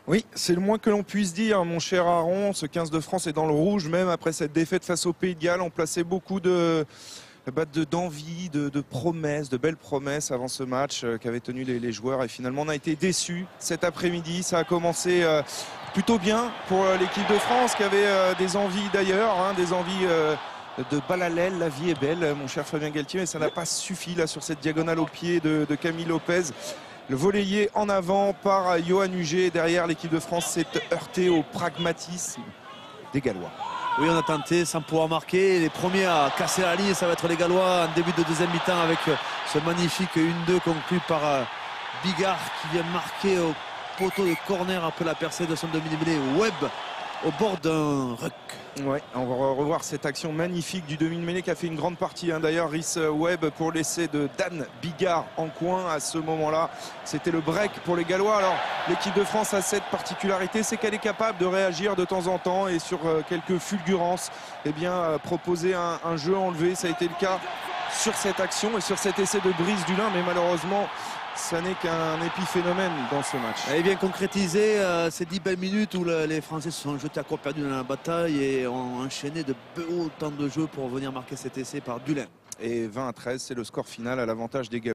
Oui, c'est le moins que l'on puisse dire, mon cher Aaron. Ce 15 de France est dans le rouge, même après cette défaite face au Pays de Galles. On plaçait beaucoup d'envie, de promesses, de belles promesses avant ce match qu'avaient tenu les joueurs. Et finalement, on a été déçus cet après-midi. Ça a commencé plutôt bien pour l'équipe de France qui avait des envies d'ailleurs, hein, des envies de balle à l'aile. La vie est belle, mon cher Fabien Galtier, mais ça n'a pas suffi là sur cette diagonale au pied de Camille Lopez. Le volleyé en avant par Yoann Huget. Derrière, l'équipe de France s'est heurtée au pragmatisme des Gallois. Oui, on a tenté sans pouvoir marquer. Les premiers à casser la ligne, ça va être les Gallois en début de deuxième mi-temps avec ce magnifique 1-2 conclu par Bigard qui vient marquer au poteau de corner après la percée de son demi-mêlée Webb au bord d'un ruck. Ouais, on va revoir cette action magnifique du demi-mêlée qui a fait une grande partie. Hein. D'ailleurs, Rhys Webb pour l'essai de Dan Bigard en coin à ce moment-là. C'était le break pour les Gallois. Alors, l'équipe de France a cette particularité, c'est qu'elle est capable de réagir de temps en temps et sur quelques fulgurances, eh bien, proposer un jeu enlevé. Ça a été le cas sur cette action et sur cet essai de Brice Dulin, mais malheureusement, ça n'est qu'un épiphénomène dans ce match. Elle est bien concrétisé ces 10 belles minutes où les Français se sont jetés à corps perdu dans la bataille et ont enchaîné de beaux temps de jeu pour venir marquer cet essai par Dulin. Et 20-13, c'est le score final à l'avantage des Gallois.